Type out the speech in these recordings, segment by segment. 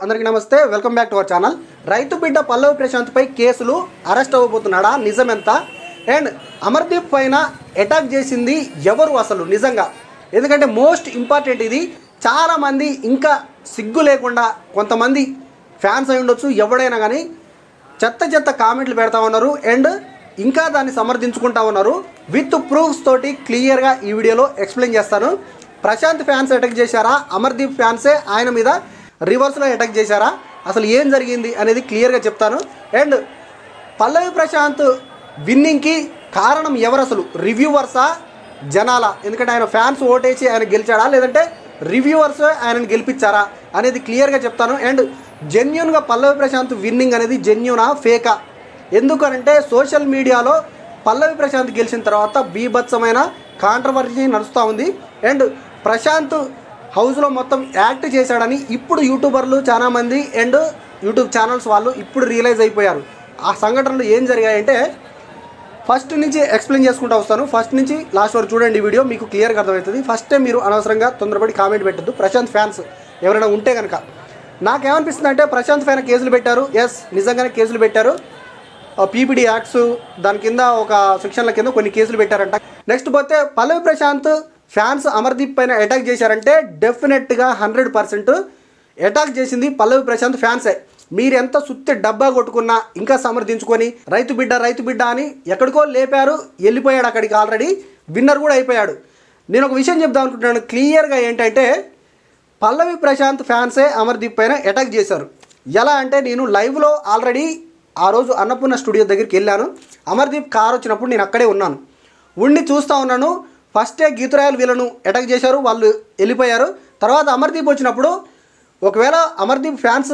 అందరికీ నమస్తే, welcome back to our channel. రైతు బిడ్డ పల్లవి ప్రశాంత్ పై కేసులు, అరెస్ట్ అవ్వబోతున్నాడా, నిజమెంత, అండ్ అమర్దీప్ పైన అటాక్ చేసింది ఎవరు అసలు నిజంగా? ఎందుకంటే మోస్ట్ ఇంపార్టెంట్ ఇది. చాలామంది ఇంకా సిగ్గు లేకుండా కొంతమంది ఫ్యాన్స్ అయి ఉండొచ్చు, ఎవడైనా కానీ చెత్త కామెంట్లు పెడతా ఉన్నారు అండ్ ఇంకా దాన్ని సమర్థించుకుంటా ఉన్నారు. విత్ ప్రూఫ్స్ తోటి క్లియర్గా ఈ వీడియోలో ఎక్స్ప్లెయిన్ చేస్తాను. ప్రశాంత్ ఫ్యాన్స్ అటాక్ చేశారా, అమర్దీప్ ఫ్యాన్సే ఆయన మీద రివర్స్లో అటాక్ చేశారా, అసలు ఏం జరిగింది అనేది క్లియర్గా చెప్తాను. అండ్ పల్లవి ప్రశాంత్ విన్నింగ్కి కారణం ఎవరు అసలు? రివ్యూవర్సా, జనాల? ఎందుకంటే ఆయన ఫ్యాన్స్ ఓటేసి ఆయన గెలిచాడా, లేదంటే రివ్యూవర్స్ ఆయనను గెలిపించారా అనేది క్లియర్గా చెప్తాను. అండ్ జెన్యున్గా పల్లవి ప్రశాంత్ విన్నింగ్ అనేది జెన్యునా, ఫేకా? ఎందుకనంటే సోషల్ మీడియాలో పల్లవి ప్రశాంత్ గెలిచిన తర్వాత బీభత్సమైన కాంట్రవర్సీ నడుస్తూ ఉంది. అండ్ ప్రశాంత్ హౌస్లో మొత్తం యాక్ట్ చేశాడని ఇప్పుడు యూట్యూబర్లు చాలామంది అండ్ యూట్యూబ్ ఛానల్స్ వాళ్ళు ఇప్పుడు రియలైజ్ అయిపోయారు. ఆ సంఘటనలు ఏం జరిగాయంటే ఫస్ట్ నుంచి ఎక్స్ప్లెయిన్ చేసుకుంటూ వస్తాను. ఫస్ట్ నుంచి లాస్ట్ వరకు చూడండి వీడియో, మీకు క్లియర్గా అర్థమవుతుంది. ఫస్ట్ టైం మీరు అనవసరంగా తొందరపడి కామెంట్ పెట్టద్దు. ప్రశాంత్ ఫ్యాన్స్ ఎవరైనా ఉంటే కనుక నాకేమనిపిస్తుంది అంటే ప్రశాంత్ పైన కేసులు పెట్టారు. ఎస్, నిజంగానే కేసులు పెట్టారు. పీపీడీ యాక్ట్స్ దాని కింద ఒక సెక్షన్ల కింద కొన్ని కేసులు పెట్టారంట. నెక్స్ట్ పోతే పల్లవి ప్రశాంత్ ఫ్యాన్స్ అమర్దీప్ పైన అటాక్ చేశారంటే డెఫినెట్గా 100% అటాక్ చేసింది పల్లవి ప్రశాంత్ ఫ్యాన్సే. మీరు ఎంత సుత్తి డబ్బా కొట్టుకున్నా ఇంకా సమర్థించుకొని రైతు బిడ్డ అని ఎక్కడికో లేపారు, వెళ్ళిపోయాడు అక్కడికి. ఆల్రెడీ విన్నర్ కూడా అయిపోయాడు. నేను ఒక విషయం చెప్దాం అనుకుంటున్నాను క్లియర్గా. ఏంటంటే పల్లవి ప్రశాంత్ ఫ్యాన్సే అమర్దీప్ పైన అటాక్ చేశారు. ఎలా అంటే నేను లైవ్లో ఆల్రెడీ ఆ రోజు అన్నపూర్ణ స్టూడియో దగ్గరికి వెళ్ళాను. అమర్దీప్ కార్ వచ్చినప్పుడు నేను అక్కడే ఉన్నాను, ఉండి చూస్తూ ఉన్నాను. ఫస్టే గీతురాయలు వీళ్ళను అటాక్ చేశారు, వాళ్ళు వెళ్ళిపోయారు. తర్వాత అమర్దీప్ వచ్చినప్పుడు ఒకవేళ అమర్దీప్ ఫ్యాన్స్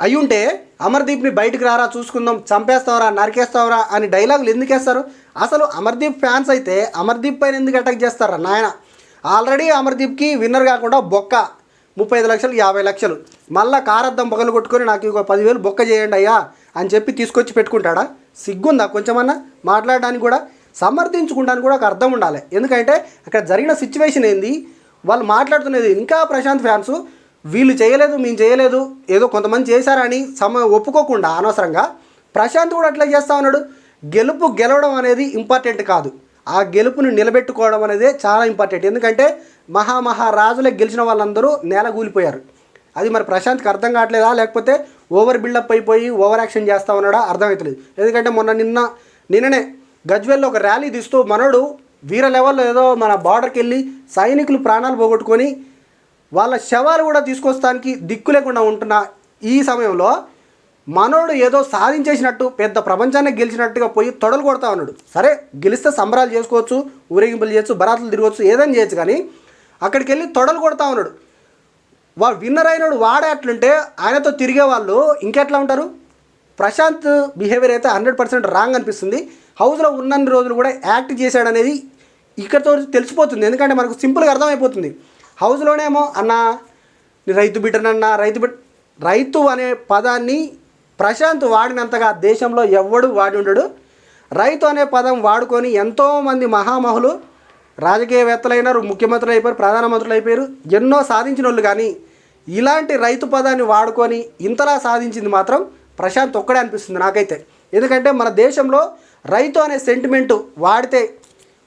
అయ్యుంటే అమర్దీప్ని బయటికి రారా, చూసుకుందాం, చంపేస్తావరా, నరికేస్తావరా అని డైలాగులు ఎందుకు వేస్తారు? అసలు అమర్దీప్ ఫ్యాన్స్ అయితే అమర్దీప్ పైన ఎందుకు అటాక్ చేస్తారా నాయన? ఆల్రెడీ అమర్దీప్కి విన్నర్ కాకుండా బొక్క 35 లక్షలు 50 లక్షలు, మళ్ళీ కారద్దం పగలు కొట్టుకొని నాకు ఇంకో 10,000 బొక్క చేయండి అయ్యా అని చెప్పి తీసుకొచ్చి పెట్టుకుంటాడా? సిగ్గుందా కొంచెమన్నా మాట్లాడడానికి? కూడా సమర్థించుకుంటానికి కూడా ఒక అర్థం ఉండాలి. ఎందుకంటే అక్కడ జరిగిన సిచ్యువేషన్ ఏంది, వాళ్ళు మాట్లాడుతున్నది. ఇంకా ప్రశాంత్ ఫ్యాన్స్ వీళ్ళు చేయలేదు, మేము చేయలేదు, ఏదో కొంతమంది చేశారని ఒప్పుకోకుండా అనవసరంగా ప్రశాంత్ కూడా అట్లా చేస్తూ ఉన్నాడు. గెలవడం అనేది ఇంపార్టెంట్ కాదు, ఆ గెలుపుని నిలబెట్టుకోవడం అనేది చాలా ఇంపార్టెంట్. ఎందుకంటే మహారాజులే గెలిచిన వాళ్ళందరూ నేలగూలిపోయారు. అది మరి ప్రశాంత్కి అర్థం కావట్లేదా, లేకపోతే ఓవర్ బిల్డప్ అయిపోయి ఓవర్ యాక్షన్ చేస్తూ ఉన్నాడా అర్థమవుతలేదు. ఎందుకంటే నిన్ననే గజ్వేల్లో ఒక ర్యాలీ తీస్తూ మనోడు వీర లెవెల్లో ఏదో మన బార్డర్కి వెళ్ళి సైనికులు ప్రాణాలు పోగొట్టుకొని వాళ్ళ శవాలు కూడా తీసుకొస్తానికి దిక్కు లేకుండా ఉంటున్న ఈ సమయంలో మనోడు ఏదో సాధించేసినట్టు పెద్ద ప్రపంచాన్ని గెలిచినట్టుగా పోయి తొడలు కొడతా ఉన్నాడు. సరే, గెలిస్తే సంబరాలు చేసుకోవచ్చు, ఊరేగింపులు చేయొచ్చు, బరాతులు తిరగవచ్చు, ఏదైనా చేయొచ్చు. కానీ అక్కడికి వెళ్ళి తొడలు కొడతా ఉన్నాడు. విన్నర్ అయినాడు వాడే అట్లుంటే ఆయనతో తిరిగే వాళ్ళు ఇంకెట్లా ఉంటారు? ప్రశాంత్ బిహేవియర్ అయితే 100% రాంగ్ అనిపిస్తుంది. హౌస్లో ఉన్నన్ని రోజులు కూడా యాక్ట్ చేశాడనేది ఇక్కడితో తెలిసిపోతుంది. ఎందుకంటే మనకు సింపుల్గా అర్థమైపోతుంది. హౌస్లోనేమో అన్న రైతు బిడ్డనన్నా, రైతు అనే పదాన్ని ప్రశాంత్ వాడినంతగా దేశంలో ఎవ్వడు వాడి ఉండడు. రైతు అనే పదం వాడుకొని ఎంతోమంది మహామహులు రాజకీయవేత్తలైనారు, ముఖ్యమంత్రులు అయిపోయారు, ప్రధానమంత్రులు అయిపోయారు, ఎన్నో సాధించిన వాళ్ళు. కానీ ఇలాంటి రైతు పదాన్ని వాడుకొని ఇంతలా సాధించింది మాత్రం ప్రశాంత్ ఒక్కడే అనిపిస్తుంది నాకైతే. ఎందుకంటే మన దేశంలో రైతు అనే సెంటిమెంటు వాడితే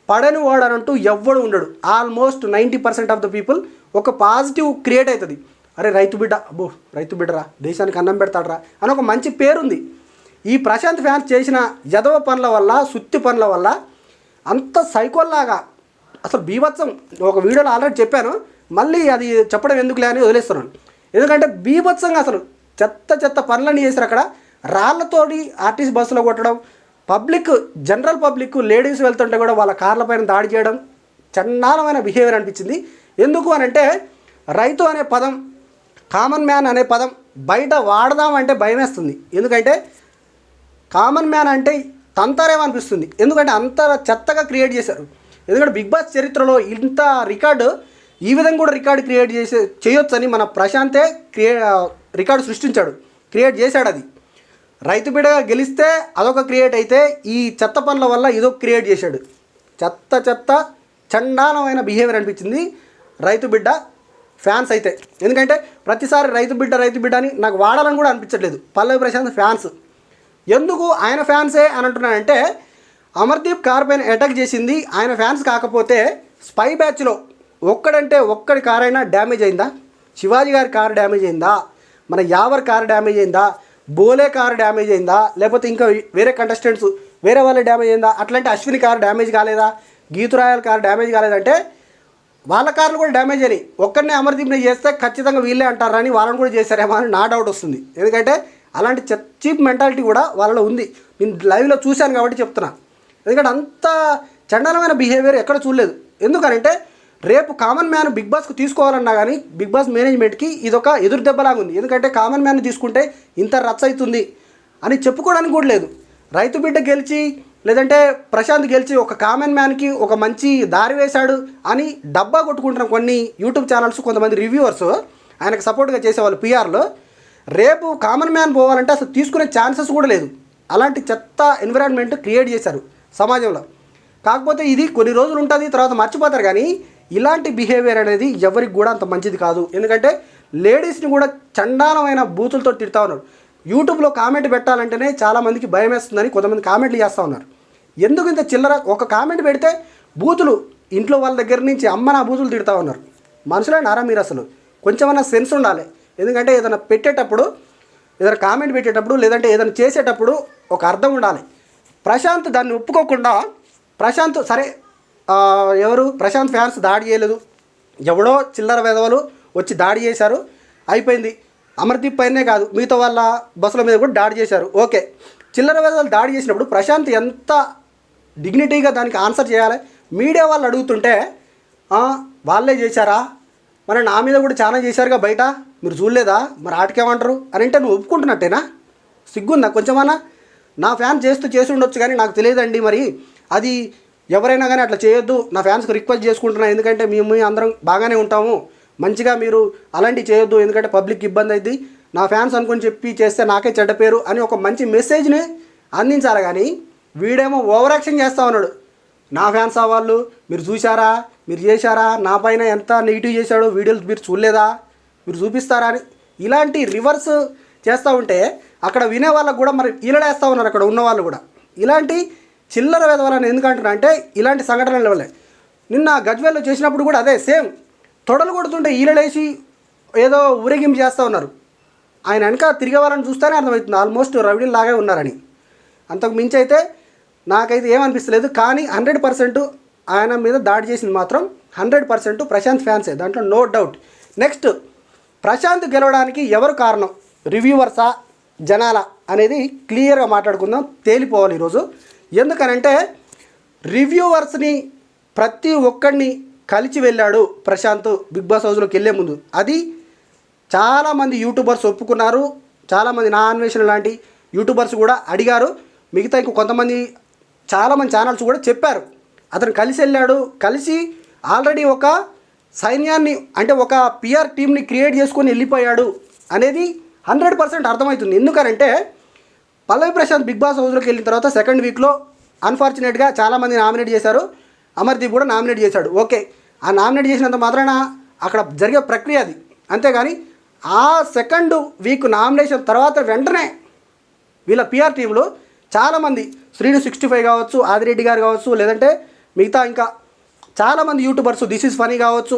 పడని వాడనంటూ ఎవ్వడు ఉండడు. ఆల్మోస్ట్ 90% ఆఫ్ ద పీపుల్ ఒక పాజిటివ్ క్రియేట్ అవుతుంది. అరే రైతు బిడ్డ, అబ్బో రైతు బిడ్డరా, దేశానికి అన్నం పెడతాడరా అని ఒక మంచి పేరుంది. ఈ ప్రశాంత్ ఫ్యాన్స్ చేసిన యదవ పనుల వల్ల, సుత్తి పనుల వల్ల అంత సైకోల్లాగా అసలు బీభత్సం. ఒక వీడియోలో ఆల్రెడీ చెప్పాను, మళ్ళీ అది చెప్పడం ఎందుకులే అని వదిలేస్తున్నాను. ఎందుకంటే బీభత్సంగా అసలు చెత్త పనులన్నీ చేశారు. అక్కడ రాళ్లతోటి ఆర్టీసీ బస్సులో కొట్టడం, జనరల్ పబ్లిక్ లేడీస్ వెళ్తుంటే కూడా వాళ్ళ కార్లపైన దాడి చేయడం చండాలమైన బిహేవియర్ అనిపించింది. ఎందుకు అని అంటే రైతు అనే పదం, కామన్ మ్యాన్ అనే పదం బయట వాడదామంటే భయం వేస్తుంది. ఎందుకంటే కామన్ మ్యాన్ అంటే తంతారేమనిపిస్తుంది. ఎందుకంటే అంత చెత్తగా క్రియేట్ చేశారు. ఎందుకంటే బిగ్ బాస్ చరిత్రలో ఇంత రికార్డు, ఈ విధంగా కూడా రికార్డు క్రియేట్ చేయొచ్చని మన ప్రశాంతే రికార్డు క్రియేట్ చేశాడు. అది రైతు బిడ్డగా గెలిస్తే అదొక క్రియేట్ అయితే, ఈ చెత్త పనుల వల్ల ఇదొక క్రియేట్ చేశాడు. చెత్త చండాలమైన బిహేవియర్ అనిపించింది రైతు బిడ్డ ఫ్యాన్స్ అయితే. ఎందుకంటే ప్రతిసారి రైతు బిడ్డ అని నాకు వాడాలని కూడా అనిపించట్లేదు. పల్లవి ప్రశాంత్ ఫ్యాన్స్ ఎందుకు ఆయన ఫ్యాన్సే అని అంటున్నానంటే, అమర్దీప్ కార్ పైన అటాక్ చేసింది ఆయన ఫ్యాన్స్ కాకపోతే స్పై బ్యాచ్లో ఒక్కడంటే ఒక్కడి కార్ అయినా డ్యామేజ్ అయిందా? శివాజీ గారి కారు డ్యామేజ్ అయిందా? మన యావర్ కారు డ్యామేజ్ అయిందా? బోలే కారు డ్యామేజ్ అయిందా? లేకపోతే ఇంకా వేరే కంటెస్టెంట్స్ వేరే వాళ్ళ డ్యామేజ్ అయిందా? అట్లాంటి అశ్విని కారు డ్యామేజ్ కాలేదా? గీతురాయల్ కారు డ్యామేజ్ కాలేదంటే వాళ్ళ కార్లు కూడా డ్యామేజ్ అయినాయి. ఒక్కరినే అమర్దీప్ని చేస్తే ఖచ్చితంగా వీళ్ళే అంటారని వాళ్ళని కూడా చేశారేమో అని నా డౌట్ వస్తుంది. ఎందుకంటే అలాంటి చీప్ మెంటాలిటీ కూడా వాళ్ళలో ఉంది. నేను లైవ్లో చూశాను కాబట్టి చెప్తున్నా. ఎందుకంటే అంత చండాలమైన బిహేవియర్ ఎక్కడ చూడలేదు. ఎందుకనంటే రేపు కామన్ మ్యాన్ బిగ్ బాస్కు తీసుకోవాలన్నా కానీ బిగ్ బాస్ మేనేజ్మెంట్కి ఇదొక ఎదురు దెబ్బలాగా ఉంది. ఎందుకంటే కామన్ మ్యాన్ తీసుకుంటే ఇంత రచ్చ అవుతుంది అని చెప్పుకోవడానికి కూడా లేదు. రైతు బిడ్డ గెలిచి లేదంటే ప్రశాంత్ గెలిచి ఒక కామన్ మ్యాన్కి ఒక మంచి దారి వేశాడు అని డబ్బా కొట్టుకుంటున్న కొన్ని యూట్యూబ్ ఛానల్స్, కొంతమంది రివ్యూవర్స్ ఆయనకు సపోర్ట్గా చేసేవాళ్ళు పిఆర్లో, రేపు కామన్ మ్యాన్ పోవాలంటే అసలు తీసుకునే ఛాన్సెస్ కూడా లేదు. అలాంటి చెత్త ఎన్విరాన్మెంట్ క్రియేట్ చేశారు సమాజంలో. కాకపోతే ఇది కొన్ని రోజులు ఉంటుంది, తర్వాత మర్చిపోతారు. కానీ ఇలాంటి బిహేవియర్ అనేది ఎవరికి కూడా అంత మంచిది కాదు. ఎందుకంటే లేడీస్ని కూడా చండాలమైన బూతులతో తిడతా ఉన్నారు. యూట్యూబ్లో కామెంట్ పెట్టాలంటేనే చాలామందికి భయం వేస్తుందని కొంతమంది కామెంట్లు చేస్తూ ఉన్నారు. ఎందుకు ఇంత చిల్లర? ఒక కామెంట్ పెడితే బూతులు ఇంట్లో వాళ్ళ దగ్గర నుంచి అమ్మ నా బూతులు తిడతా ఉన్నారు. మనుషులైనారా మీరు? అసలు కొంచెమన్నా సెన్స్ ఉండాలి. ఎందుకంటే ఏదైనా పెట్టేటప్పుడు, ఏదైనా కామెంట్ పెట్టేటప్పుడు, లేదంటే ఏదైనా చేసేటప్పుడు ఒక అర్థం ఉండాలి. ప్రశాంత్ దాన్ని ఒప్పుకోకుండా, ప్రశాంత్ సరే ఎవరు ప్రశాంత్ ఫ్యాన్స్ దాడి చేయలేదు, ఎవడో చిల్లర వెధవలు వచ్చి దాడి చేశారు, అయిపోయింది. అమర్దీప్ పైనే కాదు మిగతా వాళ్ళ బస్సుల మీద కూడా దాడి చేశారు. ఓకే, చిల్లర వెధవలు దాడి చేసినప్పుడు ప్రశాంత్ ఎంత డిగ్నిటీగా దానికి ఆన్సర్ చేయాలి. మీడియా వాళ్ళు అడుగుతుంటే వాళ్ళే చేశారా, మరి నా మీద కూడా చాలా చేశారుగా బయట, మీరు చూడలేదా, మరి ఆటకేమంటారు అని అంటే నువ్వు ఒప్పుకుంటున్నట్టేనా? సిగ్గుందా కొంచెమన్నా? నా ఫ్యాన్ చేసి ఉండొచ్చు కానీ నాకు తెలియదండి, మరి అది ఎవరైనా కానీ అట్లా చేయొద్దు, నా ఫ్యాన్స్కి రిక్వెస్ట్ చేసుకుంటున్నా, ఎందుకంటే మేము అందరం బాగానే ఉంటాము, మంచిగా మీరు అలాంటివి చేయొద్దు, ఎందుకంటే పబ్లిక్ ఇబ్బంది అయింది, నా ఫ్యాన్స్ అనుకొని చెప్పి చేస్తే నాకే చెడ్డ పేరు అని ఒక మంచి మెసేజ్ని అందించాలి. కానీ వీడేమో ఓవర్ యాక్షన్ చేస్తూ ఉన్నాడు. నా ఫ్యాన్స్ వాళ్ళు మీరు చూశారా, మీరు చేశారా, నా పైన ఎంత నెగిటివ్ చేశాడో వీడియోలు మీరు చూడలేదా, మీరు చూపిస్తారా అని ఇలాంటి రివర్స్ చేస్తూ ఉంటే అక్కడ వినే వాళ్ళకు కూడా మరి ఈలడేస్తూ ఉన్నారు. అక్కడ ఉన్న వాళ్ళు కూడా ఇలాంటి చిల్లర వెదవాలని ఎందుకంటున్నా అంటే ఇలాంటి సంఘటనల వల్లే. నిన్న గజ్వేల్లో చేసినప్పుడు కూడా అదే సేమ్, తొడలు కొడుతుంటే ఈలడేసి ఏదో ఊరేగింపు చేస్తూ ఉన్నారు. ఆయన వెనక తిరిగే వాళ్ళని చూస్తేనే అర్థమవుతుంది ఆల్మోస్ట్ రవిడీలు లాగే ఉన్నారని. అంతకు మించి అయితే నాకైతే ఏమనిపిస్తలేదు. కానీ 100% ఆయన మీద దాడి చేసింది మాత్రం 100% ప్రశాంత్ ఫ్యాన్సే, దాంట్లో నో డౌట్. నెక్స్ట్, ప్రశాంత్ గెలవడానికి ఎవరు కారణం, రివ్యూవర్సా జనాల అనేది క్లియర్గా మాట్లాడుకుందాం, తేలిపోవాలి ఈరోజు. ఎందుకనంటే రివ్యూవర్స్ని ప్రతి ఒక్కడిని కలిసి వెళ్ళాడు ప్రశాంత్ బిగ్ బాస్ హౌస్లోకి వెళ్ళే ముందు. అది చాలామంది యూట్యూబర్స్ ఒప్పుకున్నారు, చాలామంది నా అన్వేషణ లాంటి యూట్యూబర్స్ కూడా అడిగారు, మిగతా ఇంకో కొంతమంది చాలామంది ఛానల్స్ కూడా చెప్పారు అతను కలిసి వెళ్ళాడు. కలిసి ఆల్రెడీ ఒక సైన్యాన్ని అంటే ఒక పిఆర్ టీమ్ని క్రియేట్ చేసుకొని వెళ్ళిపోయాడు అనేది 100% అర్థమవుతుంది. ఎందుకనంటే పల్లవి ప్రశాంత్ బిగ్ బాస్ హౌస్లోకి వెళ్ళిన తర్వాత సెకండ్ వీక్లో అన్ఫార్చునేట్గా చాలామంది నామినేట్ చేశారు, అమర్దీప్ కూడా నామినేట్ చేశాడు. ఓకే, ఆ నామినేట్ చేసినంత మాత్రాన అక్కడ జరిగే ప్రక్రియ అది, అంతేగాని ఆ సెకండ్ వీక్ నామినేషన్ తర్వాత వెంటనే వీళ్ళ పిఆర్ టీంలో చాలామంది శ్రీను 65 కావచ్చు, ఆదిరెడ్డి గారు కావచ్చు, లేదంటే మిగతా ఇంకా చాలామంది యూట్యూబర్స్ దిస్ ఈజ్ ఫనీ కావచ్చు,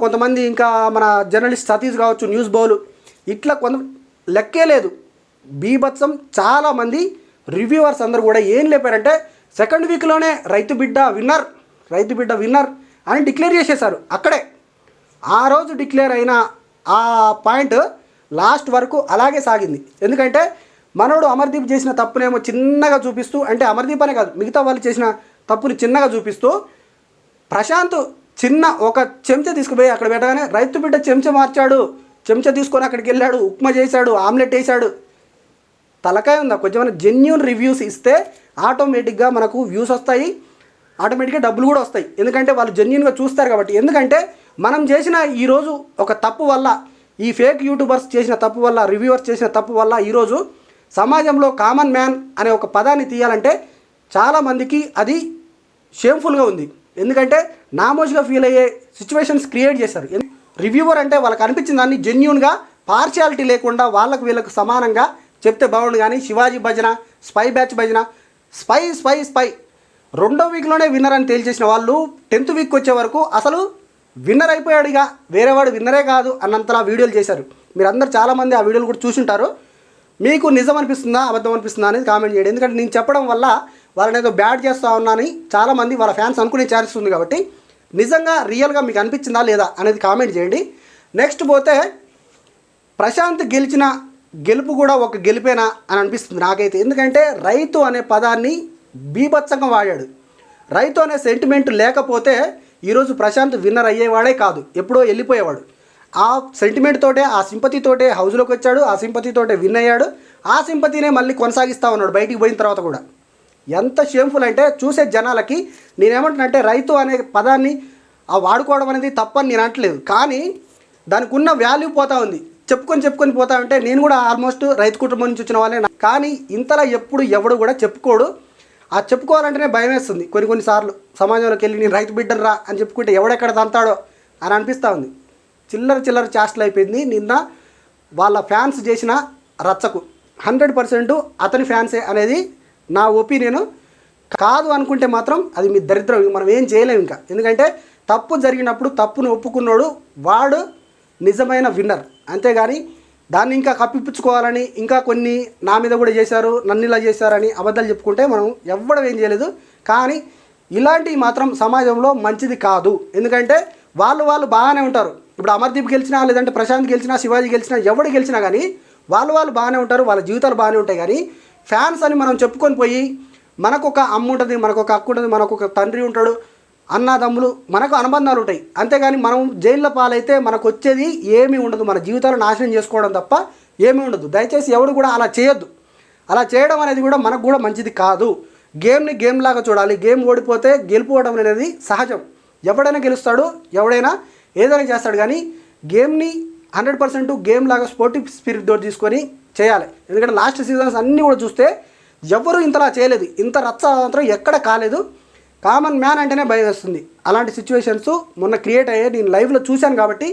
కొంతమంది ఇంకా మన జర్నలిస్ట్ సతీష్ కావచ్చు, న్యూస్ బౌలు, ఇట్లా కొంత లెక్కే లేదు బీభత్సం. చాలామంది రివ్యూవర్స్ అందరూ కూడా ఏం లేపారంటే సెకండ్ వీక్లోనే రైతు బిడ్డ విన్నర్ అని డిక్లేర్ చేసేశారు. అక్కడే ఆ రోజు డిక్లేర్ అయిన ఆ పాయింట్ లాస్ట్ వరకు అలాగే సాగింది. ఎందుకంటే మనోడు అమర్దీప్ చేసిన తప్పునేమో చిన్నగా చూపిస్తూ, అంటే అమర్దీప్ అనే కాదు మిగతా వాళ్ళు చేసిన తప్పుని చిన్నగా చూపిస్తూ, ప్రశాంత్ చిన్న ఒక చెంచా తీసుకుపోయి అక్కడ పెట్టగానే రైతు బిడ్డ చెంచా మార్చాడు, చెంచా తీసుకొని అక్కడికి వెళ్ళాడు, ఉప్మా చేశాడు, ఆమ్లెట్ వేసాడు. తలకాయ ఉందా? కొంచెం జెన్యూన్ రివ్యూస్ ఇస్తే ఆటోమేటిక్గా మనకు వ్యూస్ వస్తాయి, ఆటోమేటిక్గా డబ్బులు కూడా వస్తాయి. ఎందుకంటే వాళ్ళు జెన్యూన్గా చూస్తారు కాబట్టి. ఎందుకంటే మనం చేసిన ఈరోజు ఒక తప్పు వల్ల, ఈ ఫేక్ యూట్యూబర్స్ చేసిన తప్పు వల్ల, రివ్యూవర్స్ చేసిన తప్పు వల్ల ఈరోజు సమాజంలో కామన్ మ్యాన్ అనే ఒక పదాన్ని తీయాలంటే చాలామందికి అది షేమ్ఫుల్గా ఉంది. ఎందుకంటే నామోజ్గా ఫీల్ అయ్యే సిచ్యువేషన్స్ క్రియేట్ చేశారు. రివ్యూవర్ అంటే వాళ్ళకి అనిపించిన దాన్ని జెన్యూన్గా పార్షియాలిటీ లేకుండా వాళ్ళకు వీళ్ళకు సమానంగా చెప్తే బాగుండు. కానీ శివాజీ భజన, స్పై బ్యాచ్ భజన, స్పై స్పై స్పై 2వ వీక్లోనే విన్నర్ అని తేల్చేసిన వాళ్ళు 10th వీక్ వచ్చే వరకు అసలు విన్నర్ అయిపోయాడుగా, వేరేవాడు విన్నరే కాదు అన్నంతలా వీడియోలు చేశారు. మీరందరూ చాలామంది ఆ వీడియోలు కూడా చూసుంటారు. మీకు నిజం అనిపిస్తుందా అబద్ధం అనిపిస్తుందా అనేది కామెంట్ చేయండి. ఎందుకంటే నేను చెప్పడం వల్ల వాళ్ళని ఏదో బ్యాడ్ చేస్తా ఉన్నానని చాలామంది వాళ్ళ ఫ్యాన్స్ అనుకునే ఛాన్స్ ఉంది. కాబట్టి నిజంగా రియల్గా మీకు అనిపించిందా లేదా అనేది కామెంట్ చేయండి. నెక్స్ట్ పోతే ప్రశాంత్ గెలిచిన గెలుపు కూడా ఒక గెలిపేనా అని అనిపిస్తుంది నాకైతే. ఎందుకంటే రైతు అనే పదాన్ని బీభత్సంగా వాడాడు. రైతు అనే సెంటిమెంట్ లేకపోతే ఈరోజు ప్రశాంత్ విన్నర్ అయ్యేవాడే కాదు, ఎప్పుడో వెళ్ళిపోయేవాడు. ఆ సెంటిమెంట్ తోటే, ఆ సింపతి తోటే హౌస్లోకి వచ్చాడు, ఆ సింపతి తోటే విన్ అయ్యాడు. ఆ సింపతినే మళ్ళీ కొనసాగిస్తూ ఉన్నాడు బయటికి పోయిన తర్వాత కూడా. ఎంత షేమ్ఫుల్ అంటే చూసే జనాలకి నేనేమంటున్నానంటే రైతు అనే పదాన్ని వాడుకోవడం అనేది తప్పని నేను అంటలేదు, కానీ దానికి ఉన్న వాల్యూ పోతా ఉంది. చెప్పుకొని పోతా ఉంటే నేను కూడా ఆల్మోస్ట్ రైతు కుటుంబం నుంచి వచ్చిన వాళ్ళే. కానీ ఇంతలా ఎప్పుడు ఎవడు కూడా చెప్పుకోడు. ఆ చెప్పుకోవాలంటేనే భయం వేస్తుంది కొన్నిసార్లు. సమాజంలోకి వెళ్ళి నేను రైతు బిడ్డను రా అని చెప్పుకుంటే ఎవడెక్కడ తంతాడో అని అనిపిస్తూ ఉంది. చిల్లర చేష్టలు అయిపోయింది నిన్న వాళ్ళ ఫ్యాన్స్ చేసిన రచ్చకు. 100% అతని ఫ్యాన్సే అనేది నా ఒపీనియను. కాదు అనుకుంటే మాత్రం అది మీ దరిద్రం, మనం ఏం చేయలేము ఇంకా. ఎందుకంటే తప్పు జరిగినప్పుడు తప్పును ఒప్పుకున్నాడు వాడు నిజమైన విన్నర్. అంతేగాని దాన్ని ఇంకా కప్పిపుచ్చుకోవాలని ఇంకా కొన్ని నా మీద కూడా చేశారు, నన్ను ఇలా చేశారని అబద్ధాలు చెప్పుకుంటే మనం ఎవ్వడం ఏం చేయలేదు. కానీ ఇలాంటివి మాత్రం సమాజంలో మంచిది కాదు. ఎందుకంటే వాళ్ళు బాగానే ఉంటారు. ఇప్పుడు అమర్దీప్ గెలిచినా, లేదంటే ప్రశాంత్ గెలిచినా, శివాజీ గెలిచినా, ఎవడు గెలిచినా కానీ వాళ్ళు బాగానే ఉంటారు, వాళ్ళ జీవితాలు బాగానే ఉంటాయి. కానీ ఫ్యాన్స్ అని మనం చెప్పుకొని పోయి మనకొక అమ్మ ఉంటుంది, మనకొక అక్క ఉంటుంది, మనకొక తండ్రి ఉంటాడు, అన్నదమ్ములు, మనకు అనుబంధాలు ఉంటాయి. అంతేగాని మనం జైల్లో పాలైతే మనకు వచ్చేది ఏమీ ఉండదు. మన జీవితాలు నాశనం చేసుకోవడం తప్ప ఏమీ ఉండదు. దయచేసి ఎవడు కూడా అలా చేయొద్దు. అలా చేయడం అనేది కూడా మనకు కూడా మంచిది కాదు. గేమ్ని గేమ్ లాగా చూడాలి. గేమ్ ఓడిపోతే గెలుపుకోవడం అనేది సహజం. ఎవడైనా గెలుస్తాడు, ఎవడైనా ఏదైనా చేస్తాడు. కానీ గేమ్ని 100% గేమ్ లాగా స్పోర్టివ్ స్పిరిట్ తోటి తీసుకొని చేయాలి. ఎందుకంటే లాస్ట్ సీజన్స్ అన్నీ కూడా చూస్తే ఎవరు ఇంతలా చేయలేదు, ఇంత రచ్చ మాత్రం ఎక్కడ కాలేదు. కామన్ మ్యాన్ అంటేనే భయం వేస్తుంది. అలాంటి సిచ్యువేషన్స్ మొన్న క్రియేట్ అయ్యాయి, నేను లైవ్లో చూశాను కాబట్టి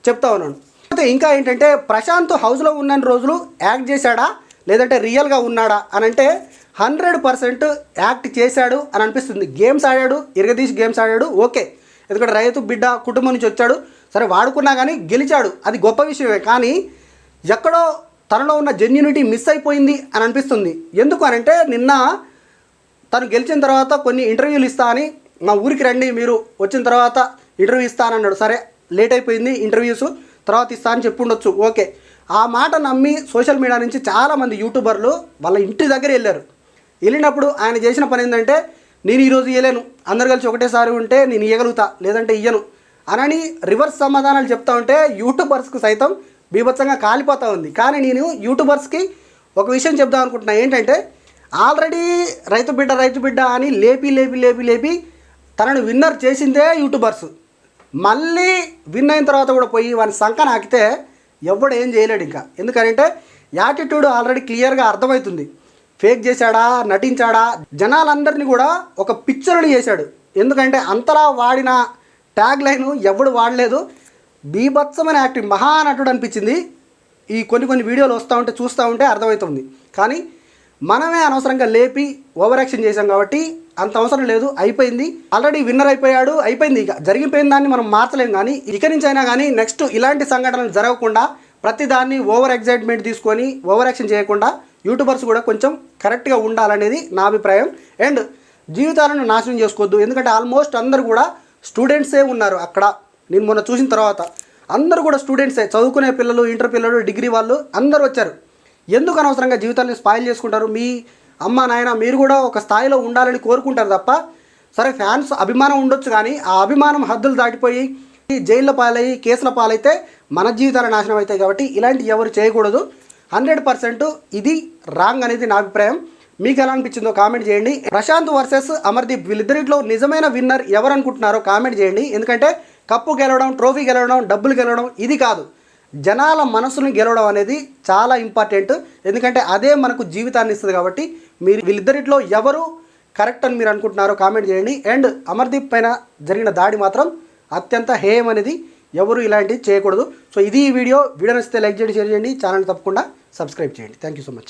చెప్తా ఉన్నాను. అయితే ఇంకా ఏంటంటే ప్రశాంత్ హౌస్లో ఉన్న రోజులు యాక్ట్ చేశాడా లేదంటే రియల్గా ఉన్నాడా అని అంటే 100% యాక్ట్ చేశాడు అని అనిపిస్తుంది. గేమ్స్ ఆడాడు, ఇరగదీసి గేమ్స్ ఆడాడు, ఓకే. ఎందుకంటే రైతు బిడ్డ కుటుంబం నుంచి వచ్చాడు, సరే వాడుకున్నా కానీ గెలిచాడు, అది గొప్ప విషయమే. కానీ ఎక్కడో తనలో ఉన్న జెన్యూనిటీ మిస్ అయిపోయింది అని అనిపిస్తుంది. ఎందుకు అని అంటే నిన్న తను గెలిచిన తర్వాత కొన్ని ఇంటర్వ్యూలు ఇస్తా అని, మా ఊరికి రండి మీరు వచ్చిన తర్వాత ఇంటర్వ్యూ ఇస్తానన్నాడు. సరే లేట్ అయిపోయింది, ఇంటర్వ్యూస్ తర్వాత ఇస్తా అని చెప్పుండొచ్చు, ఓకే. ఆ మాట నమ్మి సోషల్ మీడియా నుంచి చాలామంది యూట్యూబర్లు వాళ్ళ ఇంటి దగ్గర వెళ్ళారు. వెళ్ళినప్పుడు ఆయన చేసిన పని ఏంటంటే నేను ఈరోజు ఇవ్వలేను, అందరు కలిసి ఒకటేసారి ఉంటే నేను ఇవ్వగలుగుతా, లేదంటే ఇయ్యను అని రివర్స్ సమాధానాలు చెప్తా ఉంటే యూట్యూబర్స్కి సైతం బీభత్సంగా కాలిపోతూ ఉంది. కానీ నేను యూట్యూబర్స్కి ఒక విషయం చెప్దాం అనుకుంటున్నా. ఏంటంటే ఆల్రెడీ రైతు బిడ్డ అని లేపి తనను విన్నర్ చేసిందే యూట్యూబర్స్. మళ్ళీ విన్ అయిన తర్వాత కూడా పోయి వాని సంఖ నాకితే ఎవడు ఏం చేయలేడు ఇంకా. ఎందుకంటే యాటిట్యూడ్ ఆల్రెడీ క్లియర్గా అర్థమవుతుంది. ఫేక్ చేశాడా, నటించాడా, జనాలందరినీ కూడా ఒక పిక్చర్ని చేశాడు. ఎందుకంటే అంతలా వాడిన ట్యాగ్ లైన్ ఎవడు వాడలేదు. బీభత్సమైన యాక్టింగ్, మహానటుడు అనిపించింది. ఈ కొన్ని వీడియోలు వస్తూ ఉంటే చూస్తూ ఉంటే అర్థమవుతుంది. కానీ మనమే అనవసరంగా లేపి ఓవర్ యాక్షన్ చేశాం కాబట్టి అంత అవసరం లేదు, అయిపోయింది. ఆల్రెడీ విన్నర్ అయిపోయాడు, అయిపోయింది. ఇక జరిగిపోయిన దాన్ని మనం మార్చలేం. కానీ ఇక నుంచి అయినా కానీ నెక్స్ట్ ఇలాంటి సంఘటనలు జరగకుండా ప్రతిదాన్ని ఓవర్ ఎగ్జైట్మెంట్ తీసుకొని ఓవర్ యాక్షన్ చేయకుండా యూట్యూబర్స్ కూడా కొంచెం కరెక్ట్గా ఉండాలనేది నా అభిప్రాయం. అండ్ జీవితాలను నాశనం చేసుకోవద్దు. ఎందుకంటే ఆల్మోస్ట్ అందరూ కూడా స్టూడెంట్సే ఉన్నారు అక్కడ. నేను మొన్న చూసిన తర్వాత అందరూ కూడా స్టూడెంట్సే, చదువుకునే పిల్లలు, ఇంటర్ పిల్లలు, డిగ్రీ వాళ్ళు అందరూ వచ్చారు. ఎందుకు అనవసరంగా జీవితాన్ని స్పాయిల్ చేసుకుంటారు? మీ అమ్మ నాయన మీరు కూడా ఒక స్థాయిలో ఉండాలని కోరుకుంటారు తప్ప, సరే ఫ్యాన్స్ అభిమానం ఉండొచ్చు, కానీ ఆ అభిమానం హద్దులు దాటిపోయి జైల్లో పాలయ్యి కేసుల పాలైతే మన జీవితాల నాశనం అవుతాయి. కాబట్టి ఇలాంటి ఎవరు చేయకూడదు. 100% ఇది రాంగ్ అనేది నా అభిప్రాయం. మీకు ఎలా అనిపించిందో కామెంట్ చేయండి. ప్రశాంత్ వర్సెస్ అమర్దీప్ వీళ్ళిద్దరిలో నిజమైన విన్నర్ ఎవరు అనుకుంటున్నారో కామెంట్ చేయండి. ఎందుకంటే కప్పు గెలవడం, ట్రోఫీ గెలవడం, డబ్బులు గెలవడం ఇది కాదు, జనాల మనసుని గెలవడం అనేది చాలా ఇంపార్టెంట్. ఎందుకంటే అదే మనకు జీవితాన్ని ఇస్తుంది. కాబట్టి మీరు వీళ్ళిద్దరిలో ఎవరు కరెక్ట్ అని మీరు అనుకుంటున్నారో కామెంట్ చేయండి. అండ్ అమర్దీప్ పైన జరిగిన దాడి మాత్రం అత్యంత హేయం అనేది ఎవరు ఇలాంటివి చేయకూడదు. సో ఇది ఈ వీడియో నచ్చితే లైక్ చేయండి, షేర్ చేయండి, ఛానల్ తప్పకుండా సబ్స్క్రైబ్ చేయండి. Thank you so much.